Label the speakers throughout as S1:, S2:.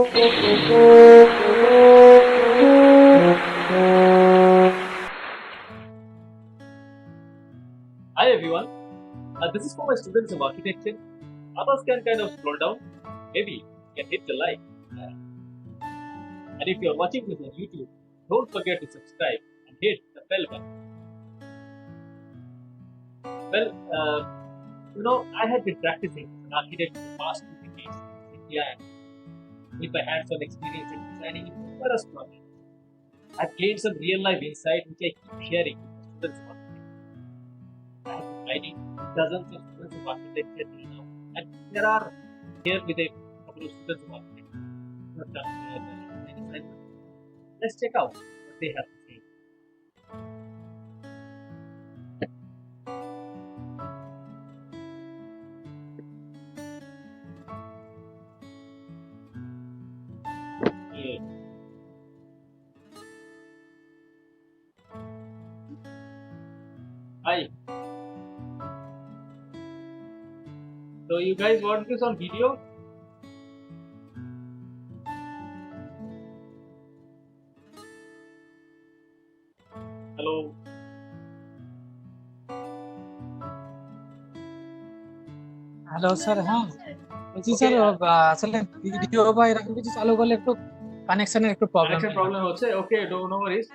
S1: Hi everyone, this is for my students of architecture. Others can kind of scroll down, maybe you can hit the like. And if you are watching this on YouTube, don't forget to subscribe and hit the bell button. Well, I had been practicing as an architect for the past 2 decades in India with my hands-on experience in designing numerous projects. I've gained some real-life insight which I keep sharing with my students of architecture. I have been guiding dozens of students of architecture till now, and there are here with a couple of students of architecture who have done their design assignment. Let's check out what they have to say. Yeah. Hi. So you guys want this on video? Hello.
S2: Hello sir, হ্যাঁ বলছি
S1: Okay.
S2: Sir আসলে video বা এরকম কিছু চালু করলে একটু কানেকশনের একটু প্রবলেম
S1: Connection problem হচ্ছে. Okay, no worries.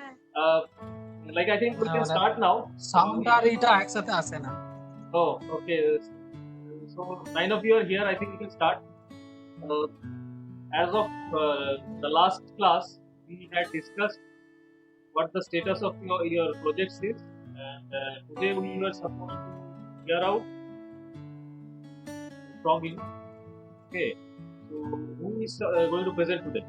S1: Like I think we can
S2: মানে
S1: start now.
S2: সাউন্ড আর এটা একসাথে আসে না।
S1: Oh, okay. So 9 of you are here. I think we can start. As of the last class, we had discussed what the status of your projects is, and today we were supposed to hear out from you. Okay. So who is going to present today?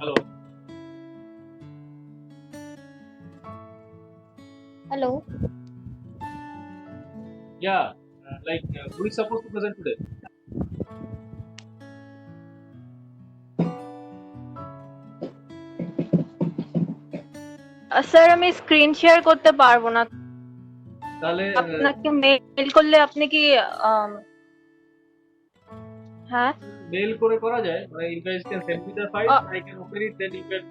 S1: Hello.
S3: Hello.
S1: Yeah. Who is supposed to present today?
S3: Sir আমি screen share করতে পারবো না,
S1: তাহলে
S3: আপনাকে mail করলে আপনি কি হ্যাঁ
S1: মেইল করে করা যায়, মানে you guys can send me the file, I can open it, then you can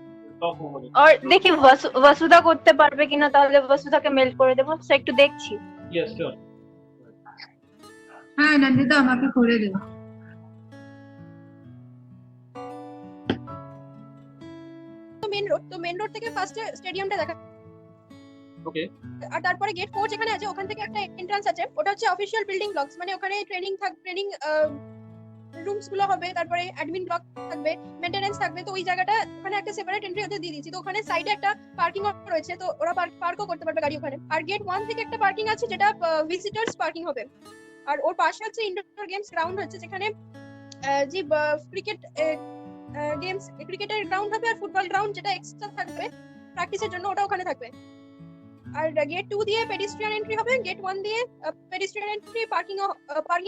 S1: talk over it.
S3: আর দেখি বসুধা করতে পারবে কিনা, তাহলে বসুধাকে মেইল করে দেবো। স্যার একটু দেখছি।
S1: Yes, sure.
S4: হ্যাঁ নন্দিতা আমাকে করে দেবো।
S5: মেন রোড থেকে ফার্স্ট স্টেডিয়ামটা দেখা,
S1: Okay.
S5: আর তারপরে গেট 4 যেখানে আছে ওখান থেকে একটা এন্ট্রান্স আছে, ওটা হচ্ছে অফিশিয়াল বিল্ডিং ব্লকস, মানে ওখানে ট্রেনিং রুমস গুলো হবে, তারপরে অ্যাডমিন ব্লক থাকবে, মেইনটেনেন্স থাকবে। তো ওই জায়গাটা ওখানে একটা সেপারেট এন্ট্রি ওদের দিয়ে দিয়েছি। তো ওখানে সাইডে একটা পার্কিং রয়েছে, তো ওরা পার্কও করতে পারবে গাড়ি ওখানে। আর গেট 1 থেকে একটা পার্কিং আছে যেটা ভিজিটার্স পার্কিং হবে। আর ওর পাশে হচ্ছে ইনডোর গেমস গ্রাউন্ড হচ্ছে, যেখানে যে ক্রিকেট গেমস ক্রিকেটের গ্রাউন্ড হবে, আর ফুটবল গ্রাউন্ড যেটা এক্সট্রা থাকবে প্র্যাকটিসের জন্য, ওটা ওখানে থাকবে। আর গেট 2 দিয়ে পেডিস্ট্রিয়ান এন্ট্রি হবে, গেট 1 দিয়ে পেডিস্ট্রিয়ান এন্ট্রি পার্কিং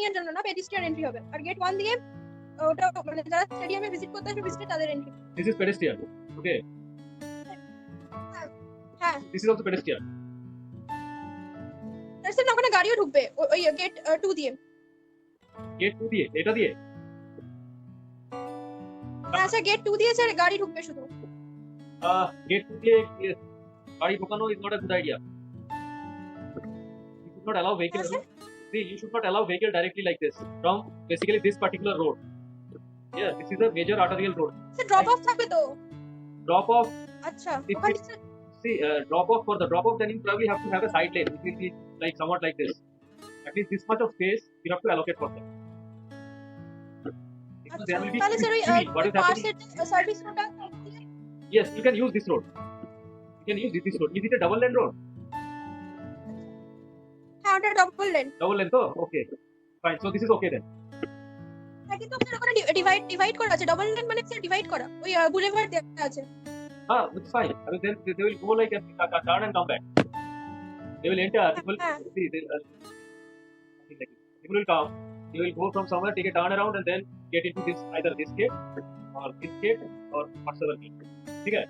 S5: এর জন্য না, পেডিস্ট্রিয়ান এন্ট্রি হবে। আর গেট 1 দিয়ে ওটা মানে যারা স্টেডিয়ামে ভিজিট করতে আসবে ভিজিটর তাদের entry.
S1: This is pedestrian. Okay.
S5: হ্যাঁ
S1: This is also pedestrian.
S5: তার ওখানে গাড়িও ঢুকবে ওই গেট 2 দিয়ে।
S1: Gate 2 দিয়ে, এটা দিয়ে?
S5: হ্যাঁ স্যার গেট 2 দিয়ে স্যার গাড়ি ঢুকবে শুধু।
S1: Gate 2 দিয়ে গাড়ি ঢোকানো is not a good idea. You should not allow vehicle. See, you should not allow vehicle directly like this from basically this particular road. Yeah, this is a major arterial road.
S5: Sir drop of থাকবে তো?
S1: Drop off.
S5: আচ্ছা
S1: If
S5: ওখানে
S1: it's- See, drop off, for the drop off, then you probably have to have a side lane, which will be like somewhat like this. At least this much of space you have to allocate for them. Because there will be
S5: তাহলে sir ওই
S1: queuing. What is happening?
S5: পার্সের service রোডটা
S1: Yes, you can use this road. You can use this road. Is it a double lane road?
S5: হ্যাঁ ওটা double lane.
S1: Double lane, so okay. Fine. So this is okay then.
S5: কিন্তু sir ওখানে divide করা আছে, double lane মানে sir divide করা, ওই boulevard দেওয়া আছে।
S1: It's fine. I mean, then they will go like a turn and come back. They will enter. People,
S5: Ah.
S1: see, something like this. People will come. They will go from somewhere, take a turn around, and then get into this either this gate or whatsoever gate. Okay.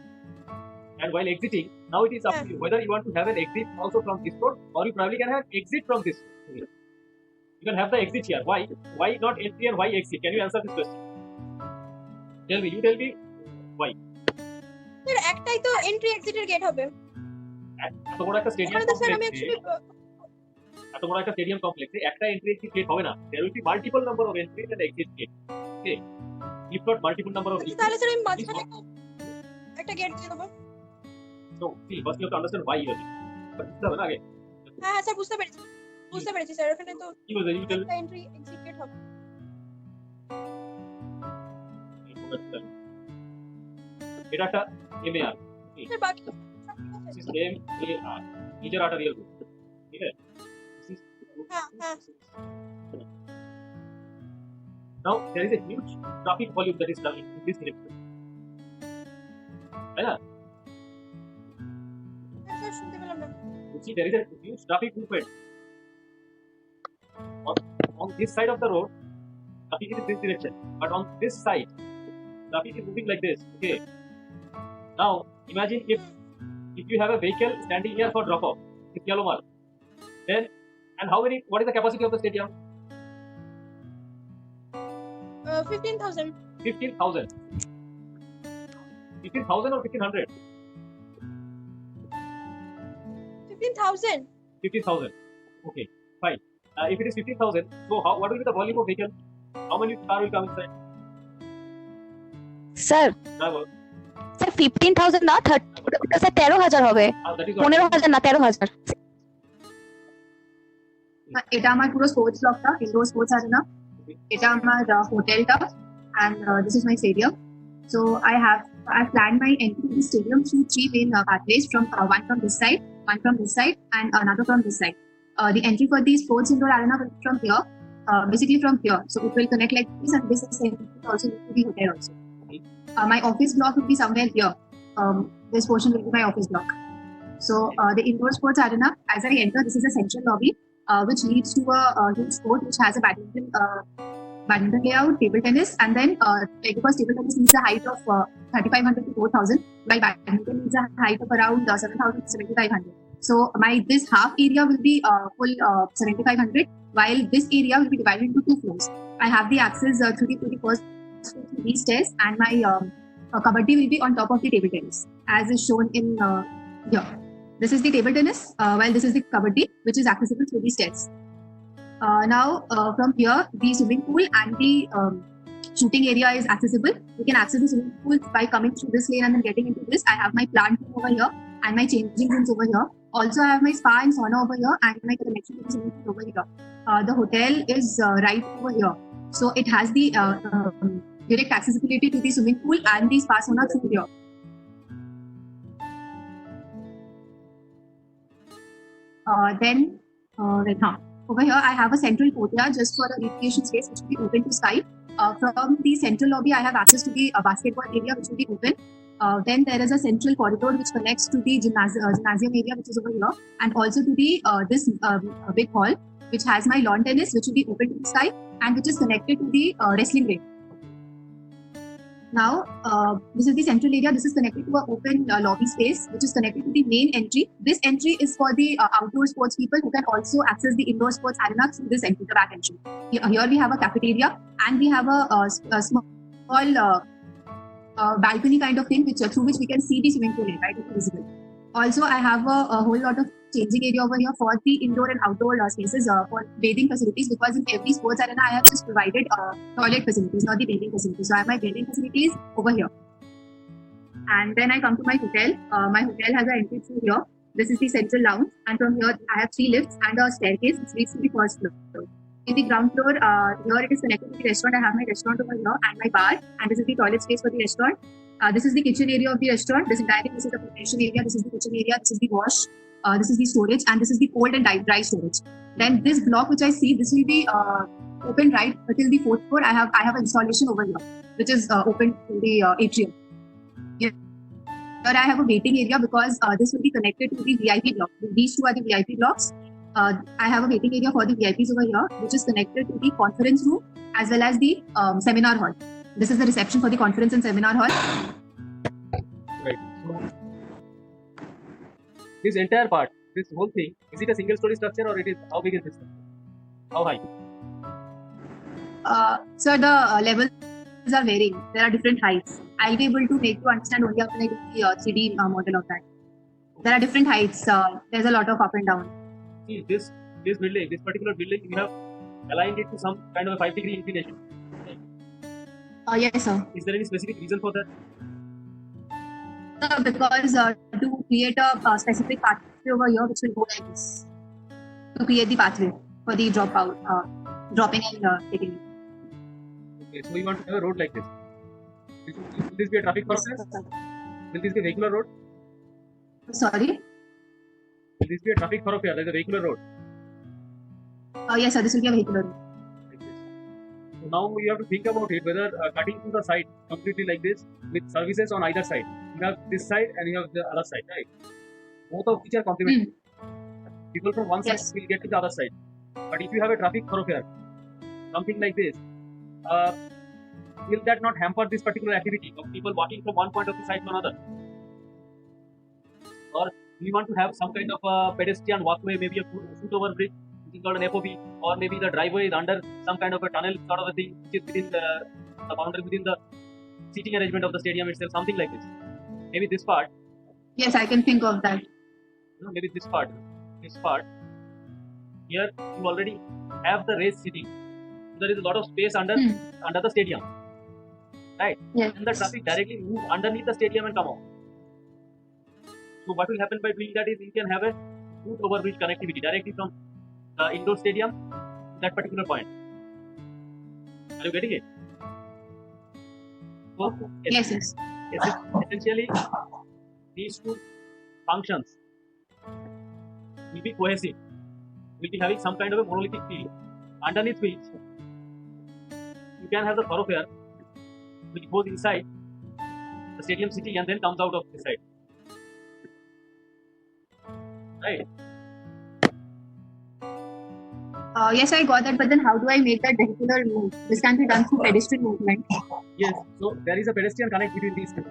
S1: And while exiting, now it is up to you whether you want to have an exit also from this road, or you probably can have exit from this road. You can have the exit here. Why? Why not entry and why exit? Can you answer this question? Tell me. You tell me why.
S5: Sir একটাই তো entry এক্সিটের gate হবে
S1: এত বড় একটা stadium
S5: ওখানে তো sir আমি
S1: কমপ্লেক্সে
S5: অ্যাকচুয়ালি
S1: এত বড় একটা স্টেডিয়াম কমপ্লেক্সে একটা এন্ট্রি এক্সিট গেট হবে না। There will be multiple number of entry and exit gate. Okay, if not multiple number of
S5: তাহলে স্যার আমি মাঝখানে একটা গেট দিয়ে দেবো
S1: so see first you have to understand why you are বুঝতে হবে না আগে।
S5: হ্যাঁ স্যার বুঝতে পেরেছি স্যার ওখানে তো
S1: কি বলতে ইউ টেল
S5: একটা এন্ট্রি এক্সিট গেট হবে
S1: এটা একটা এমএআর,
S5: স্যার বাকি
S1: দিস ইজ এমএআর, নিচের একটা রিয়েল রুট। ঠিক আছে, দিস ইজ
S5: হ্যাঁ
S1: now there is a huge traffic volume that is coming in this direction. Right?
S5: Sir শুনতে পেলাম না
S1: You see, there is a huge traffic movement on this side of the road. Traffic is in this direction, but on this side, traffic is moving like this. Okay. Now imagine if you have a vehicle standing here for drop off, it's yellow mark. Then, and what is the capacity of the stadium?
S5: 15,000
S1: 15,000. 15,000 or 1,500?
S5: 15,000
S1: 15,000. Okay, fine. If it is 15,000, so what will be the volume of vehicle? How many car will come inside?
S6: Sir
S1: Driver.
S6: Sir 15,000 না 30 ওটা sir 13,000 হবে
S1: That is what.
S6: 15,000 না 13,000
S4: এটা আমার পুরো sports ব্লকটা, indoor sports আরেনা। এটা আমার হোটেলটা, and this is my stadium. So I've planned my entry to the stadium through three main pathways, from one from this side, one from this side, and another from this side. The entry for the sports indoor arena will be from here, basically from here. So it will connect like this, and this is also to the hotel also. My office block will be somewhere here. This portion will be my office block. So the indoor sports arena, as I enter, this is a central lobby, which leads to a huge court which has a badminton layout, table tennis, and then because table tennis needs a height of 3,500 to 4,000, while badminton needs a height of around 7,000 to 7,500. So this half area will be full 7,500, while this area will be divided into two floors. I have the access through the first floor through these stairs, and my kabaddi will be on top of the table tennis, as is shown in here. This is the table tennis, while this is the kabaddi, which is accessible through the stairs. Now, from here, the swimming pool and the shooting area is accessible. You can access the swimming pool by coming through this lane and then getting into this. I have my plant room over here and my changing rooms over here. Also, I have my spa and sauna over here and my connection to the swimming pool over here. The hotel is right over here. So it has the direct accessibility to the swimming pool and the spa sauna through here. Over here, I have a central courtyard just for a recreation space which will be open to sky. From the central lobby, I have access to the basketball area which will be open. Then there is a central corridor which connects to the gymnasium area which is over here, and also to the this big hall which has my lawn tennis which will be open to the sky and which is connected to the wrestling ring. Now, this is the central area. This is connected to an open lobby space, which is connected to the main entry. This entry is for the outdoor sports people who can also access the indoor sports arena through this entry, the back entry. Here we have a cafeteria, and we have a small balcony kind of thing, through which we can see the swimming pool in, right? It's visible. Also, I have a whole lot of changing area over here for the indoor and outdoor spaces for bathing facilities, because in every sports arena I have just provided toilet facilities, not the bathing facilities. So I have my bathing facilities over here. And then I come to my hotel. My hotel has an entry through here. This is the central lounge, and from here I have 3 lifts and a staircase which leads to the first floor. In the ground floor, here it is connected to the restaurant. I have my restaurant over here and my bar, and this is the toilet space for the restaurant. This is the kitchen area of the restaurant. This is the preparation area. This is the kitchen area. This is the wash. This is the storage, and this is the cold and dry storage. Then this block which I see, this will be open right till the 4th floor. I have an installation over here which is open to the atrium. Yeah. Here I have a waiting area because this will be connected to the VIP block. These two are the VIP blocks. I have a waiting area for the VIPs over here, which is connected to the conference room as well as the seminar hall. This is the reception for the conference and seminar hall.
S1: Right. So this entire part, this whole thing, is it a single story structure or it is, how big is this? How high?
S4: Sir, the levels are varying. There are different heights. I'll be able to make you understand only after I do the 3D model of that. There are different heights. There's a lot of up and down.
S1: See, this building, this particular building, you have aligned it to some kind of a 5-degree inclination.
S4: Yes, sir.
S1: Is there any specific reason for that?
S4: Because to create a specific pathway over here, which will go like this, to create the pathway for the dropping and taking.
S1: Okay, so you want to have a road like this. Will this be a traffic process? Will this be a vehicular road?
S4: Sorry.
S1: Will this be a traffic thoroughfare like a vehicular road?
S4: Yes, sir. This will be a vehicular road.
S1: Like this. So now you have to think about it whether cutting to the side completely like this with services on either side. You have this side and you have the other side, right? Both of which are complementary. People from one side
S4: Yes.
S1: will get to the other side. But if you have a traffic thoroughfare, something like this, will that not hamper this particular activity of people walking from one point of the side to another? Or do you want to have some kind of a pedestrian walkway, maybe a foot over bridge, which is called an FOB, or maybe the driveway is under some kind of a tunnel sort of a thing, which is within the boundary, within the seating arrangement of the stadium itself, something like this. Maybe this part,
S4: Yes, I can think of that.
S1: maybe this part, here you already have the race seating. There is a lot of space under the stadium, right?
S4: Yes.
S1: And the traffic directly move underneath the stadium and come out. So what will happen by doing that is you can have a foot over bridge connectivity directly from the indoor stadium to that particular point. Are you getting it? So
S4: Yes, yes.
S1: essentially these two functions will be cohesive. Will be having some kind of a monolithic field underneath which you can have the thoroughfare which goes inside the stadium city and then comes out of the side. Right?
S4: Yes, I got that. But then how do I make that vehicular move? This can be done through pedestrian movement.
S1: Yes. So there is a pedestrian connect between these two.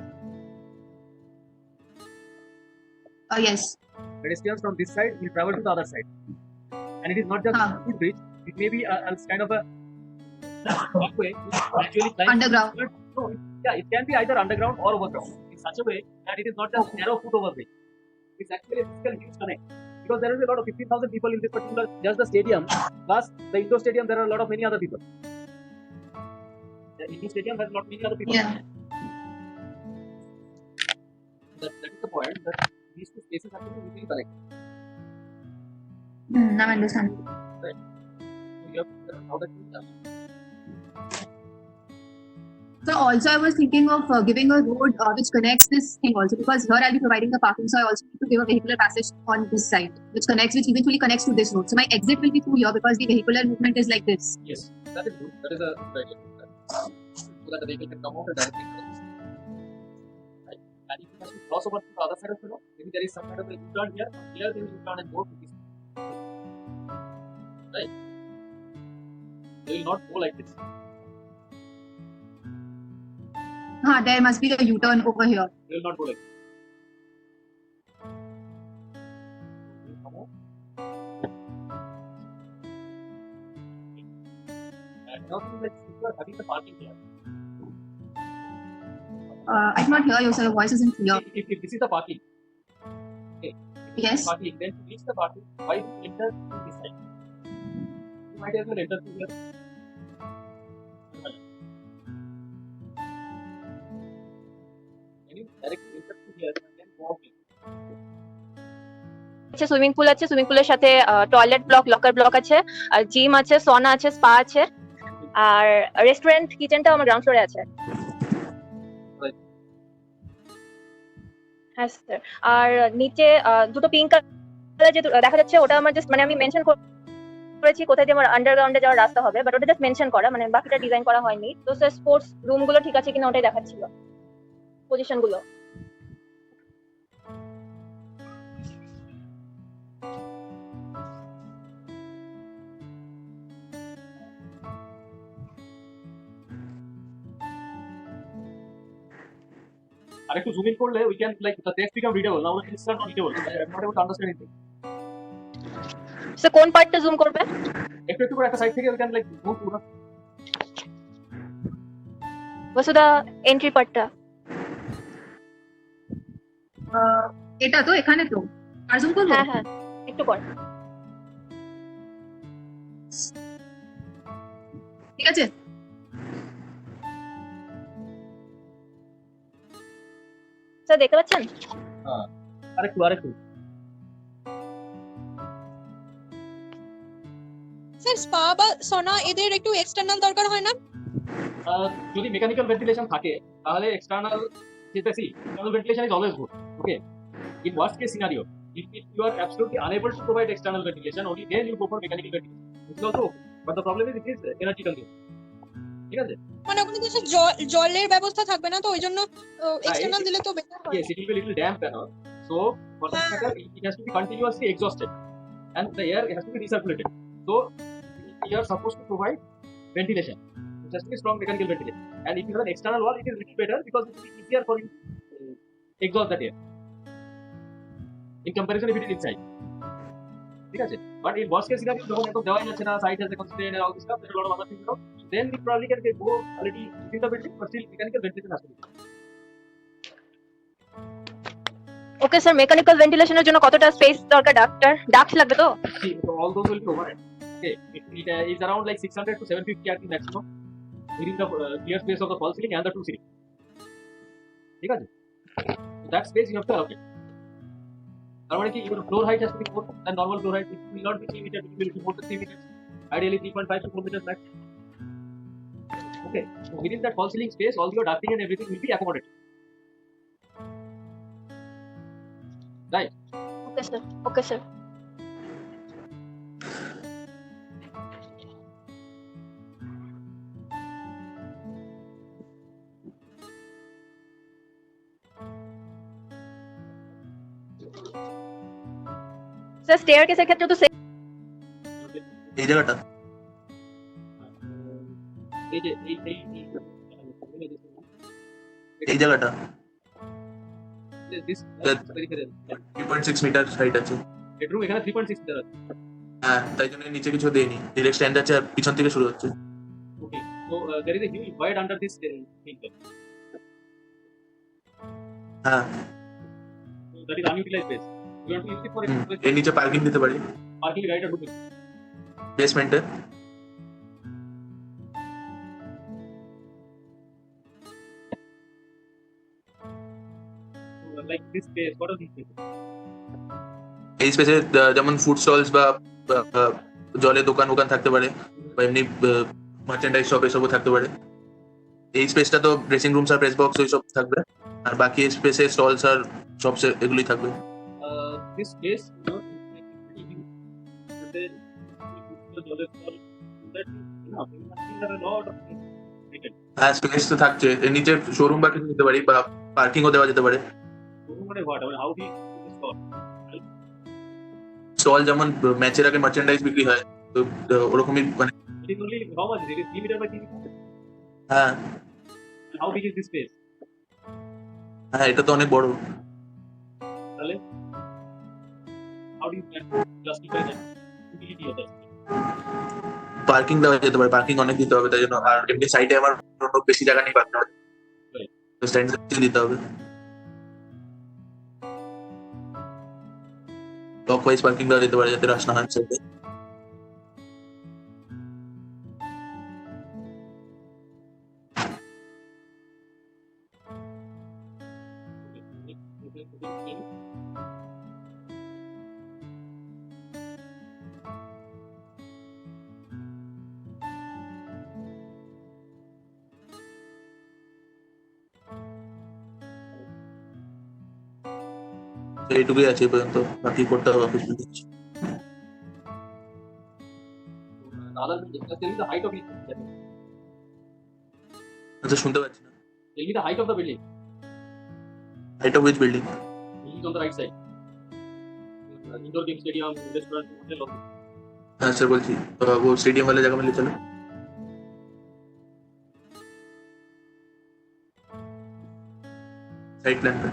S4: Yes.
S1: Pedestrians from this side will travel to the other side. And it is not just a footbridge, it may be a kind of a walkway which gradually climbs.
S4: Underground.
S1: No, it can be either underground or overground in such a way that it is not just narrow foot over bridge. It's actually a physical huge connect. Because there is a lot of 15,000 people in this particular, just the stadium, plus the indoor stadium, there are a lot of many other people. The indoor stadium has a lot many other people.
S4: Yeah.
S1: That is the point, that these two spaces have to be mutually connected.
S4: Now I understand.
S1: So you have to figure out how that is done.
S4: So also I was thinking of giving a road which connects this thing also, because here I'll be providing the parking, so I also need to give a vehicular passage on this side, which eventually connects to this road. So my exit will be through here because the vehicular movement is like this.
S1: Yes, that is good. That is a good idea. So that the vehicle can come out and directly cross. Right. And if you have to cross over to the other side of the road, maybe there is some kind of a U-turn here. From here, then you turn and go to this. Right. They will not go like this.
S4: There must be a U-turn over here.
S1: They will not go like this. Come on. And now, let's if you are having the parking here.
S4: I cannot hear you, so your voice isn't clear.
S1: If this is the parking, okay. If this
S4: Yes.
S1: is parking, then to reach the parking, why do you enter through this side? You might as well enter through here. Can you directly enter through here and then go out?
S3: আছে swimming pool আছে, swimming পুলের সাথে toilet block, locker block আছে, আর gym আছে, সনা আছে, spa আছে, আর restaurant কিচেনটাও আমার গ্রাউন্ড ফ্লোরে আছে। হ্যাঁ স্যার। আর নিচে দুটো পিঙ্ক কালার যে দেখা যাচ্ছে, ওটা আমার জাস্ট মানে আমি মেনশন করেছি কোথায় দিয়ে আমার আন্ডারগ্রাউন্ডে যাওয়ার রাস্তা হবে, বাট ওটা জাস্ট মেনশন করা, মানে বাকিটা ডিজাইন করা হয়নি। তো স্যার স্পোর্টস রুম গুলো ঠিক আছে কিনা ওটাই দেখাচ্ছিল, পজিশন গুলো।
S7: আর একটু জুম ইন করলে we can like the text become readable. Now it's not readable. I'm not able to understand anything.
S3: Sir কোন পার্টটা জুম করবে?
S7: একটু একটু করে একটা সাইড থেকে we can like move to
S3: বসুদা এন্ট্রি পার্টটা।
S4: এটা তো এখানে তো আর জুম করবো?
S3: হ্যাঁ হ্যাঁ একটু কর।
S4: ঠিক আছে।
S3: স্যার দেখতে পাচ্ছেন?
S7: আরেকটু
S5: স্যার স্পা বা সনা এদের একটু এক্সটার্নাল দরকার হয় না?
S7: যদি মেকানিক্যাল ভেন্টিলেশন থাকে তাহলে এক্সটার্নাল যেটা see internal ventilation is always good okay in worst case scenario if you are absolutely unable to provide external ventilation only then you go for mechanical ventilation which is also okay but the problem is it is energy consuming ঠিক আছে
S5: মানে ওখানে তো sir জলের ব্যবস্থা থাকবে না, তো ওই জন্য এক্সটার্নাল দিলে তো বেটার হয়।
S7: yes it will be a little damp and all so for that matter it has to be continuously exhausted and the air has to be recirculated so you are supposed to provide ventilation it has to be strong mechanical ventilation and if you have an external wall it is little better because it is easier for you to exhaust that air in comparison if it is inside ঠিক আছে but in worst case scenario যখন একদম দেওয়াই যাচ্ছে না site has a constraint and all this stuff there are a lot of other things then we probably can go a little within the building but still mechanical ventilation has to be
S3: okay sir mechanical ভেন্টিলেশনের জন্য কতটা space দরকার? Duct লাগবে তো?
S7: see so all those will be provided okay it is around like 600 to 750 at the maximum within the clear space of the false ceiling and the two ceiling ঠিক আছে so that space you have to allocate তার মানে কি your floor height has to be more than normal floor height it will not be 3 meters it will be more than 3 meters ideally 3.5 to 4 meters max okay so within that false ceiling space all your ducting and everything will be accommodated right
S3: okay sir sir স্টেয়ারকেসের ক্ষেত্রে তো
S8: এই জায়গাটা
S7: এই যে
S8: এই জায়গাটা
S7: this peripheral
S8: 3.6 metre height আছে
S7: bedroom এখানে 3.6 মিটার আছে
S8: হ্যাঁ তাই জন্য নিচে কিছু দেয়নি ডিরেক্ট স্ট্যান্ড আছে আর পিছন থেকে শুরু হচ্ছে
S7: okay so there is a huge void under this thing
S8: হ্যাঁ
S7: so that is unutilized space you want to use it for
S8: এর নিচে পার্কিং দিতে পারি
S7: parking গাড়িটা ঢুকবে
S8: বেসমেন্টে
S7: like this space what are these spaces
S8: এই স্পেসে যেমন ফুড স্টলস বা জলের দোকান থাকতে পারে বা এমনি মার্চেন্ডাইজ শপ এসবও থাকতে পারে এই স্পেসটা তো ড্রেসিং রুমস আর প্রেস বক্স ওইসব থাকবে আর বাকি স্পেসে স্টলস আর শপস এগুলোই থাকবে
S7: this space you know there are a lot of things
S8: হ্যাঁ স্পেস তো থাকছে এর নিচে শোরুম বা কিছু দিতে পারি বা পার্কিংও দেওয়া যেতে পারে
S7: মানে what I mean how do you store
S8: stall যেমন ম্যাচের আগে মার্চেন্ডাইজ বিক্রি হয় তো ওরকমই মানে
S7: it is only how much it is 3 meter by 3 meter
S8: হ্যাঁ
S7: how big is this space
S8: হ্যাঁ এটা তো অনেক বড়
S7: তাহলে how do you justify that utility of that
S8: parking দেওয়া যেতে পারে পার্কিং অনেক দিতে হবে তাই জন্য আর এমনি সাইডে আমার অন্য বেশি জায়গা নেই পার্কিং তো স্ট্যান্ড দিতে হবে ব্লক ওয়াইজ পার্কিং দেওয়া যেতে পারে যাতে রাশ না হয় সাইডে এইটুকুই আছে এই পর্যন্ত বাকি করতে হবে office building
S7: other than just tell me the height of it
S8: আচ্ছা শুনতে পাচ্ছি না
S7: tell me the height of the building
S8: height of which building
S7: building is on the right side indoor game stadium restaurant hotel all
S8: হ্যাঁ sir বলছি वो stadium वाले जगह में ले चलो साइड प्लान पे।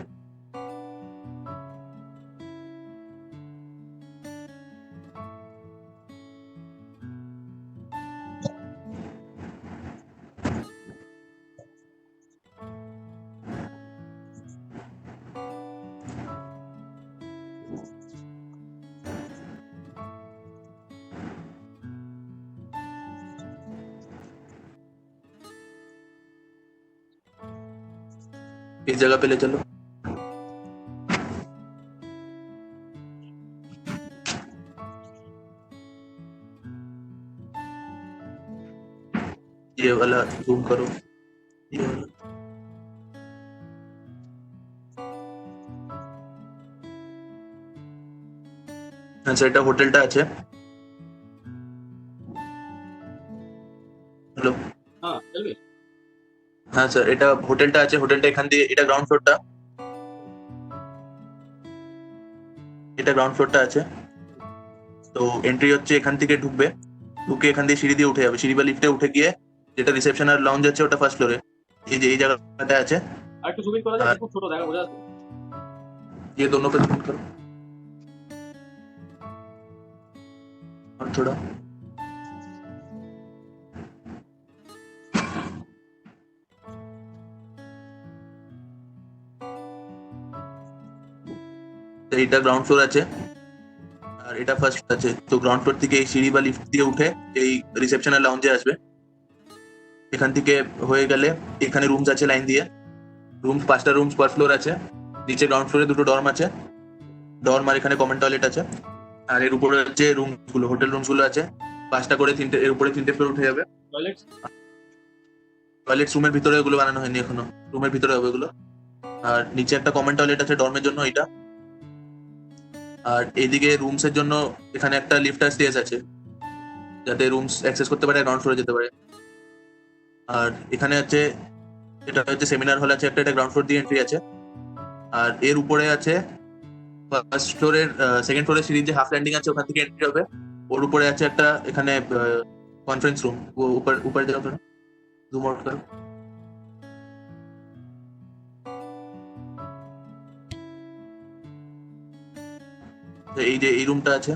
S8: इस जगह पे ले चलो। ये वाला जूम करो, ये वाला। আচ্ছা, এটা হোটেলটা আছে। হ্যালো,
S7: হ্যাঁ চলবে।
S8: হ্যাঁ স্যার, এটা হোটেলটা আছে। হোটেলটা এখান দিয়ে, এটা গ্রাউন্ড ফ্লোরটা, এটা গ্রাউন্ড ফ্লোরটা আছে। তো এন্ট্রি হচ্ছে এখান থেকে ঢুকবে, ঢুকে এখান দিয়ে সিঁড়ি দিয়ে উঠে যাবে, সিঁড়ি বা লিফটে উঠে গিয়ে যেটা রিসেপশন আর লঞ্চ আছে ওটা ফার্স্ট ফ্লোরে। এই যে এই জায়গাটা আছে,
S7: আর একটু জুম ইন করা যায়, খুব ছোট দেখা বোঝা যাচ্ছে।
S8: ये दोनों पे जूम करो और थोड़ा। তো এটা গ্রাউন্ড ফ্লোর আছে আর এটা ফার্স্ট ফ্লোর আছে। তো গ্রাউন্ড ফ্লোর থেকে এই সিঁড়ি বা লিফট দিয়ে উঠে এই রিসেপশন আর লাউঞ্জে আসবে। এখান থেকে হয়ে গেলে এখানে রুমস আছে লাইন দিয়ে, রুম 5টা রুমস পার ফ্লোর আছে। নিচে গ্রাউন্ড ফ্লোরে 2টো ডর্ম আছে, ডর্ম আর এখানে কমন টয়লেট আছে। আর এর উপরে হচ্ছে রুমস গুলো, হোটেল রুমস গুলো আছে 5টা করে, 3টে, এর উপরে 3টে ফ্লোর উঠে যাবে।
S7: টয়লেট
S8: টয়লেট রুমের ভিতরে এগুলো বানানো হয়নি এখনো, রুমের ভিতরে হবে এগুলো। আর নিচে একটা কমন টয়লেট আছে ডর্মের জন্য এটা। আর এইদিকে রুমস এর জন্য এখানে একটা লিফট আর স্টেজ আছে, যাতে রুমস অ্যাক্সেস করতে পারে, গ্রাউন্ড ফ্লোরে যেতে পারে। আর এখানে হচ্ছে এটা হচ্ছে সেমিনার হল আছে একটা, এটা গ্রাউন্ড ফ্লোর দিয়ে এন্ট্রি আছে। আর এর উপরে আছে ফার্স্ট ফ্লোরের, সেকেন্ড ফ্লোরের সিঁড়ির যে হাফ ল্যান্ডিং আছে ওখান থেকে এন্ট্রি হবে। ওর উপরে আছে একটা এখানে কনফারেন্স রুম, ও উপরে যাও তো, জুম আউট করো। তো এই যে এই রুমটা আছে,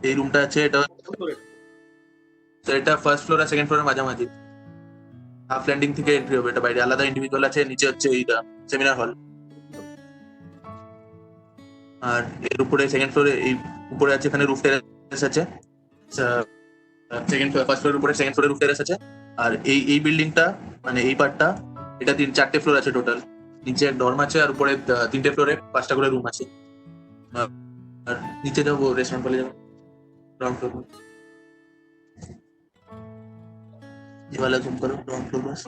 S8: এই রুমটা আছে, এটা তো এটা ফার্স্ট ফ্লোর আর সেকেন্ড ফ্লোরের মাঝামাঝি, হাফ ল্যান্ডিং থেকে এন্ট্রি হবে। এটা বাইরে আলাদা ইন্ডিভিজুয়াল আছে, নিচে হচ্ছে এইটা সেমিনার হল। আর এর উপরে সেকেন্ড ফ্লোরে এই উপরে আছে এখানে রুফ টেরেস আছে, সেকেন্ড ফার্স্ট ফ্লোরের উপরে সেকেন্ড ফ্লোরে রুফ টেরেস আছে। আর এই বিল্ডিংটা মানে এই পার্টটা, এটা 4টে ফ্লোর আছে টোটাল। নিচে এক ডর্ম আছে আর উপরে 3টে ফ্লোরে 5টা করে রুম আছে। আর নিচে যাবো, রেস্টুরেন্ট বলে যাবো, ग्राउंड फ्लोर में ये वाला जूम करो, ग्राउंड फ्लोर बस,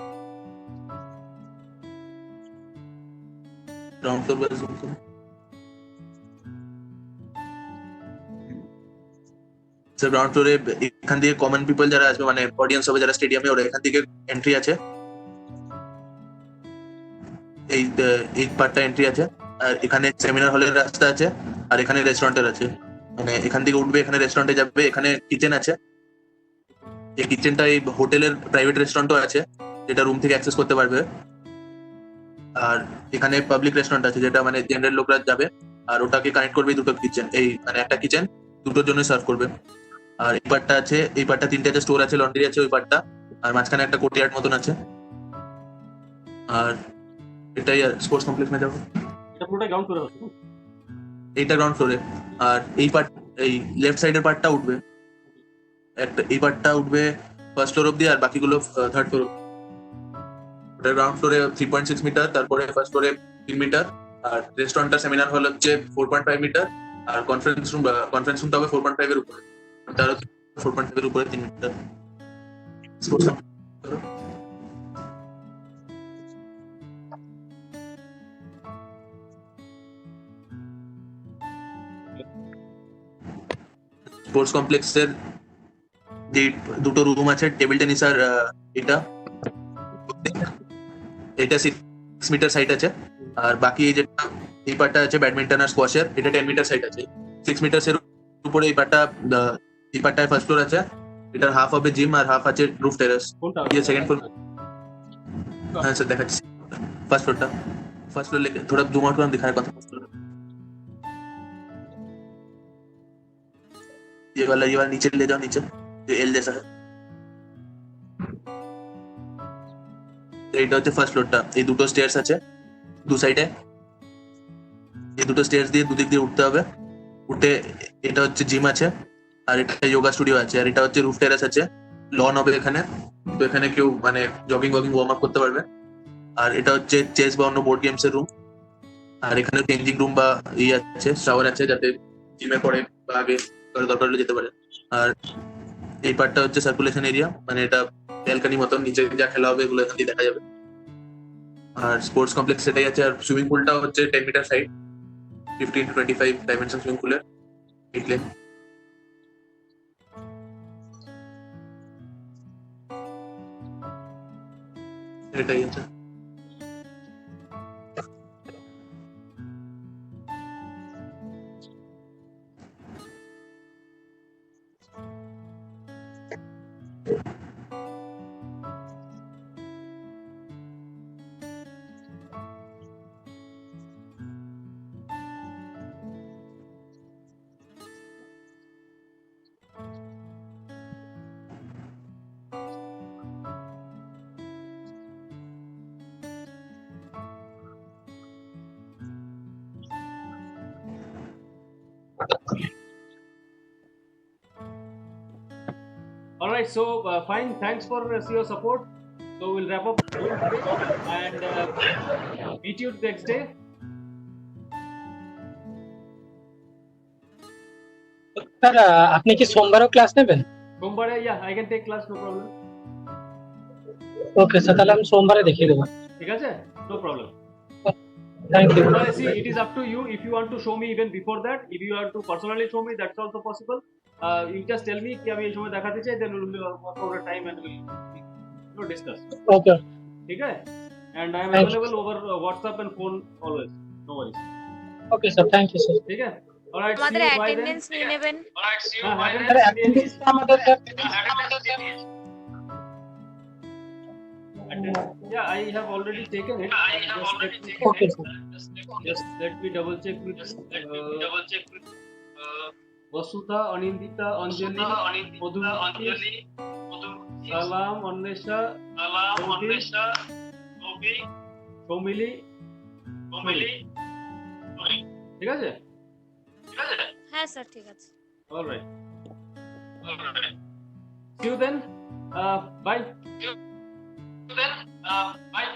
S8: ग्राउंड फ्लोर बस जूम करो। স্যার গ্রাউন্ড ফ্লোরে এখান থেকে কমন পিপল যারা আসবে, মানে অডিয়েন্স হবে যারা স্টেডিয়ামে, ওরা এখান থেকে এন্ট্রি আছে। এই পার্টটা এন্ট্রি আছে। আর এখানে সেমিনার হলের রাস্তা আছে, আর এখানে রেস্টুরেন্টের আছে। মানে এখান থেকে উঠবে, এখানে রেস্টুরেন্টে যাবে, এখানে কিচেন আছে। এই কিচেনটা এই হোটেলের প্রাইভেট রেস্টুরেন্টও আছে, যেটা রুম থেকে অ্যাক্সেস করতে পারবে। আর এখানে পাবলিক রেস্টুরেন্ট আছে, যেটা মানে জেনারেল লোকরা যাবে, আর ওটাকে কানেক্ট করবে দুটো কিচেন, এই মানে একটা কিচেন দুটোর জন্য সার্ভ করবে। আর এই পার্টটা আছে, এই পার্টটা 3টে আছে, স্টোর আছে, লন্ড্রি আছে ওই পার্টটা। আর মাঝখানে একটা কোর্টইয়ার্ড মতন আছে। আর এটাই স্পোর্টস কমপ্লেক্স মে যাবো।
S7: এটা পুরোটা গ্রাউন্ড ফ্লোরে হচ্ছে।
S8: এইটা গ্রাউন্ড ফ্লোরে। আর এই পার্ট, এই লেফট সাইডের পার্টটা উঠবে, একটা এই পার্টটা উঠবে ফার্স্ট ফ্লোর অব্দি, আর বাকিগুলো থার্ড ফ্লোর। ওটা গ্রাউন্ড ফ্লোরে 3.6 মিটার, তারপরে ফার্স্ট ফ্লোরে 3 মিটার। আর রেস্টুরেন্টটা সেমিনার হল হচ্ছে 4.5 মিটার। আর কনফারেন্স রুমটা হবে 4.5 এর উপরে, তারও 4.5 এর উপরে 3 মিটার। স্পোর্টস কমপ্লেক্সের যে 2টো রুম আছে, টেবিল টেনিস আর এটা 6 মিটার সাইট আছে। আর বাকি এই যেটা এই পার্টটা আছে ব্যাডমিন্টন আর স্কোয়াশের, এটা 10 মিটার সাইট আছে। 6 মিটারের উপরে এই পার্টটায় ফার্স্ট ফ্লোর আছে, এটার হাফ হবে জিম আর হাফ আছে রুফ টেরেস।
S7: কোনটা?
S8: ये सेकंड फ्लोर, हाँ सर देखा फर्स्ट फ्लोर लेके थोड़ा जूम आउट कर दिखाया कौन सा फर्स्ट फ्लोर ये वाला नीचे ले जाओ नीचे जो एल जैसा है এইটা হচ্ছে ফার্স্ট ফ্লোরটা এই দুটো স্টেয়ার্স আছে দু সাইডে এই দুটো স্টেয়ার্স দিয়ে দুদিক দিয়ে উঠতে হবে উঠে এটা হচ্ছে জিম আছে আর এটা যোগা স্টুডিও আছে আর এটা হচ্ছে রুফ টেরাস আছে লন হবে এখানে তো এখানে কেউ মানে জগিং ওয়ার্ম আপ করতে পারবে আর এটা হচ্ছে চেস বা অন্য বোর্ড গেমস এর রুম আর এখানে চেঞ্জিং রুম বা আছে শাওয়ার আছে যাতে জিমে পরে বা আগে দরকার হলে যেতে পারে আর এই পার্টটা হচ্ছে সার্কুলেশন এরিয়া মানে এটা ব্যালকনি মতন নিচে যা খেলা হবে এগুলো এখান দিয়ে দেখা যাবে আর স্পোর্টস কমপ্লেক্স সেটাই আছে আর সুইমিং পুলটা হচ্ছে 10 metre side 15 to 25 dimension swimming পুলের 8 লেন এটাই আছে
S1: All right, so fine. Thanks for your support. So we'll wrap up and meet you next day.
S2: Sir আপনি কি সোমবারও ক্লাস নেবেন?
S1: সোমবারে, yeah, I can take class, no problem.
S2: Okay sir, তাহলে আমি সোমবারে দেখিয়ে দেবো।
S1: ঠিক আছে? No problem.
S2: Thank you.
S1: See, it is up to you. If you want to show me even before that, if you want to personally show me, that's also possible. You just tell me कि अभी ये समय दिखाते चाहिए, then we'll work out a time and we'll discuss.
S2: ওকে
S1: ठीक है? And I am
S2: Thank you.
S1: available over WhatsApp and phone always. No worries.
S2: Okay sir, thank you sir.
S1: ठीक है? All right.
S6: আমাদের
S1: See you. Bye then.
S6: Attendance নিয়ে নেবেন।
S2: Sir অ্যাটেন্ডেন্সটা আমাদের
S1: Yeah, I have already taken it.
S2: Okay sir.
S1: Just let me double check with Vasudha, Anindita, Anjali, Madhumati, Salam, Annesha, Shomili. ঠিক আছে?
S6: হ্যাঁ sir, ঠিক আছে।
S1: All right. See you then. Bye. Bye.